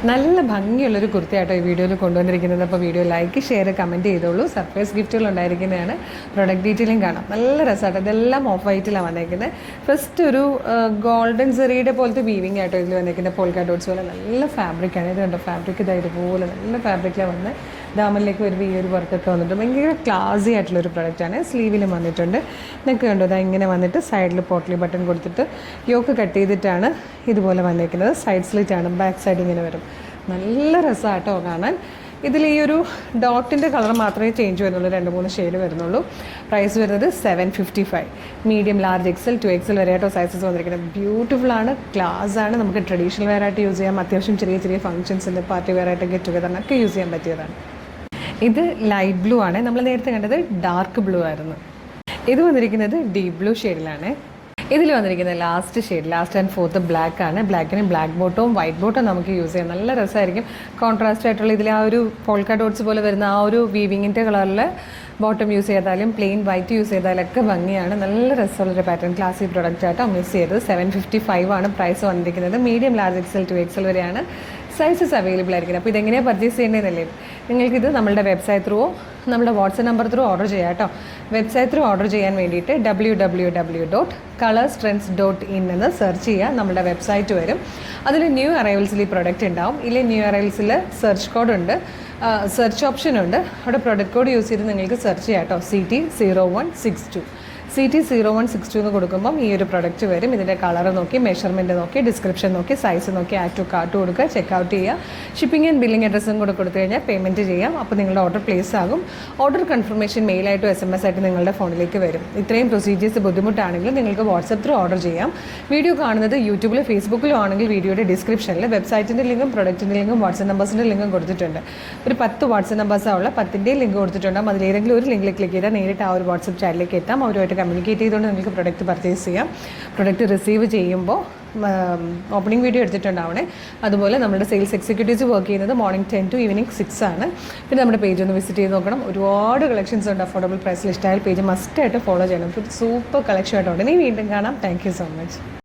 നല്ല ഭംഗിയുള്ളൊരു കുർത്തിയായിട്ടോ ഈ വീഡിയോയിൽ കൊണ്ടുവന്നിരിക്കുന്നത്. അപ്പോൾ വീഡിയോ ലൈക്ക്, ഷെയർ, കമൻറ്റ് ചെയ്തോളൂ. സർപ്രൈസ് ഗിഫ്റ്റുകൾ ഉണ്ടായിരിക്കുന്നതാണ്. പ്രൊഡക്റ്റ് ഡീറ്റെയിലും കാണാം. നല്ല രസമായിട്ട് ഇതെല്ലാം ഓഫ് വൈറ്റിലാണ് വന്നേക്കുന്നത്. ഫസ്റ്റ് ഒരു ഗോൾഡൻ സെറിയുടെ പോലത്തെ വീവിങ് ആയിട്ടോ ഇതിൽ വന്നേക്കുന്നത്. പോൾക്ക ഡോട്ട്സ് പോലെ നല്ല ഫാബ്രിക്കാണ്. ഇത് കണ്ടോ, ഫാബ്രിക് ഇതുപോലെ നല്ല ഫാബ്രിക്കിലാണ് വന്ന് ദാമനിലേക്ക് വരുമ്പോൾ ഈ ഒരു വർക്കൊക്കെ വന്നിട്ട് ഭയങ്കര ക്ലാസി ആയിട്ടുള്ളൊരു പ്രൊഡക്റ്റാണ്. സ്ലീവിലും വന്നിട്ടുണ്ട്. നിങ്ങൾക്ക് കണ്ടോ, ഇതാ ഇങ്ങനെ വന്നിട്ട് സൈഡിൽ പോട്ട്ലി ബട്ടൺ കൊടുത്തിട്ട് യോക്ക് കട്ട് ചെയ്തിട്ടാണ് ഇതുപോലെ വന്നേക്കുന്നത്. സൈഡ് സ്ലിറ്റാണ്, ബാക്ക് സൈഡ് ഇങ്ങനെ വരും. നല്ല രസമായിട്ടോ കാണാൻ. ഇതിൽ ഈ ഒരു ഡോട്ടിൻ്റെ കളർ മാത്രമേ ചേഞ്ച് വരുന്നുള്ളൂ, 2-3 ഷെയ്ഡ് വരുന്നുള്ളൂ. പ്രൈസ് വരുന്നത് 755. മീഡിയം, ലാർജ്, XL, 2XL വരെ ആയിട്ടോ സൈസസ് വന്നിരിക്കുന്നത്. ബ്യൂട്ടിഫുള്ളാണ്, ക്ലാസ് ആണ്. നമുക്ക് ട്രഡീഷണൽ വെയർ ആയിട്ട് യൂസ് ചെയ്യാം. അത്യാവശ്യം ചെറിയ ചെറിയ ഫംഗ്ഷൻസിൽ പാർട്ടി വെയർ ആയിട്ട് ഗെറ്റ് ടുഗദറിനൊക്കെ യൂസ് ചെയ്യാൻ പറ്റിയതാണ്. ഇത് ലൈറ്റ് ബ്ലൂ ആണ്. നമ്മൾ നേരത്തെ കണ്ടത് ഡാർക്ക് ബ്ലൂ ആയിരുന്നു. ഇത് വന്നിരിക്കുന്നത് ഡീപ് ബ്ലൂ ഷെയ്ഡിലാണ്. ഇതിൽ വന്നിരിക്കുന്നത് last shade, last and fourth black ആണ്. ബ്ലാക്കിന് ബ്ലാക്ക് ബോട്ടവും വൈറ്റ് ബോട്ടവും നമുക്ക് യൂസ് ചെയ്യാം. നല്ല രസമായിരിക്കും. കോൺട്രാസ്റ്റ് ആയിട്ടുള്ള ഇതിൽ ആ ഒരു പോൾക്ക ഡോട്ട്സ് പോലെ വരുന്ന ആ ഒരു വീവിങ്ങിൻ്റെ കളറിൽ ബോട്ടം യൂസ് ചെയ്താലും പ്ലെയിൻ വൈറ്റ് യൂസ് ചെയ്താലൊക്കെ ഭംഗിയാണ്. നല്ല രസമുള്ളൊരു പാറ്റേൺ, ക്ലാസിക് പ്രൊഡക്റ്റ് ആയിട്ടോ മിസ് ചെയ്തത്. 755 ആണ് പ്രൈസ് വന്നിരിക്കുന്നത്. മീഡിയം, ലാർജ്, XL, 2XL വരെയാണ് സൈസസ് അവൈലബിൾ ആയിരിക്കുന്നത്. അപ്പോൾ ഇതെങ്ങനെയാണ് പർച്ചേസ് ചെയ്യേണ്ടതെന്നല്ലേ, നിങ്ങൾക്കിത് നമ്മളുടെ വെബ്സൈറ്റ് ത്രൂവോ നമ്മുടെ വാട്സപ്പ് നമ്പർ ത്രൂ ഓർഡർ ചെയ്യാം കേട്ടോ. വെബ്സൈറ്റ് ത്രൂ ഓർഡർ ചെയ്യാൻ വേണ്ടിയിട്ട് www.colorstrends.in എന്ന് സെർച്ച് ചെയ്യുക. നമ്മുടെ വെബ്സൈറ്റ് വരും. അതിൽ ന്യൂ അറൈവൽസിൽ ഈ പ്രൊഡക്റ്റ് ഉണ്ടാവും. ഇതിൽ ന്യൂ അറൈവൽസിൽ സെർച്ച് കോഡുണ്ട്, സെർച്ച് ഓപ്ഷൻ ഉണ്ട്. അവിടെ പ്രൊഡക്റ്റ് കോഡ് യൂസ് ചെയ്ത് നിങ്ങൾക്ക് സെർച്ച് ചെയ്യാം കേട്ടോ. CT0162 CT0162 എന്ന് കൊടുക്കുമ്പം ഈ ഒരു പ്രൊഡക്റ്റ് വരും. ഇതിൻ്റെ കളർ നോക്കി, മെഷർമെൻറ്റ് നോക്കി, ഡിസ്ക്രിപ്ഷൻ നോക്കി, സൈസ് നോക്കി, ആഡ് ടു കാർട്ട് കൊടുക്കുക, ചെക്കൗട്ട് ചെയ്യുക. ഷിപ്പിംഗ് ആൻഡ് ബില്ലിംഗ് അഡ്രസ്സും കൂടെ കൊടുത്തു കഴിഞ്ഞാൽ പേയ്മെൻറ്റ് ചെയ്യാം. അപ്പോൾ നിങ്ങളുടെ ഓർഡർ പ്ലേസ് ആകും. ഓർഡർ കൺഫർമേഷൻ മെയിലായിട്ടോ SMS ആയിട്ട് നിങ്ങളുടെ ഫോണിലേക്ക് വരും. ഇത്രയും പ്രൊസീജിയേഴ്സ് ബുദ്ധിമുട്ടാണെങ്കിൽ നിങ്ങൾക്ക് വാട്സപ്പ് ത്രൂ ഓർഡർ ചെയ്യാം. വീഡിയോ കാണുന്നത് യൂട്യൂബിലും ഫേസ്ബുക്കിലും ആണെങ്കിൽ വീഡിയോയുടെ ഡിസ്ക്രിപ്ഷനിൽ വെബ്സൈറ്റിൻ്റെ ലിങ്കും പ്രൊഡക്റ്റിൻ്റെ ലിങ്കും വാട്സപ്പ് നമ്പേഴ്സിൻ്റെ ലിങ്കും കൊടുത്തിട്ടുണ്ട്. ഒരു 10 വാട്സപ്പ് നമ്പേഴ്സാണുള്ള 10ൻ്റെയും ലിങ്ക് കൊടുത്തിട്ടുണ്ടാകും. അതിലേതെങ്കിലും ഒരു ലിങ്കിൽ ക്ലിക്ക് ചെയ്താൽ നേരിട്ട് ആ ഒരു വാട്സപ്പ് ചാറ്റിലേക്ക് എത്താം. അവരുമായിട്ട് കമ്മ്യൂണിക്കേറ്റ് ചെയ്തുകൊണ്ട് നിങ്ങൾക്ക് പ്രൊഡക്റ്റ് പർച്ചേസ് ചെയ്യാം. പ്രൊഡക്റ്റ് റിസീവ് ചെയ്യുമ്പോൾ ഓപ്പണിംഗ് വീഡിയോ എടുത്തിട്ടുണ്ടാവണേ. അതുപോലെ നമ്മുടെ സെയിൽസ് എക്സിക്യൂട്ടീവ്സ് വർക്ക് ചെയ്യുന്നത് മോർണിംഗ് 10 to ഈവനിങ് 6 ആണ്. പിന്നെ നമ്മുടെ പേജ് ഒന്ന് വിസിറ്റ് ചെയ്ത് നോക്കണം. ഒരുപാട് കളക്ഷൻസ് ഉണ്ട്. അഫോർഡബിൾ പ്രൈസിൽ ഇഷ്ടമായ പേജ് മസ്റ്റായിട്ട് ഫോളോ ചെയ്യണം. സൂപ്പർ കളക്ഷൻ ആയിട്ടുണ്ട്. ഇനി വീണ്ടും കാണാം. Thank you so much.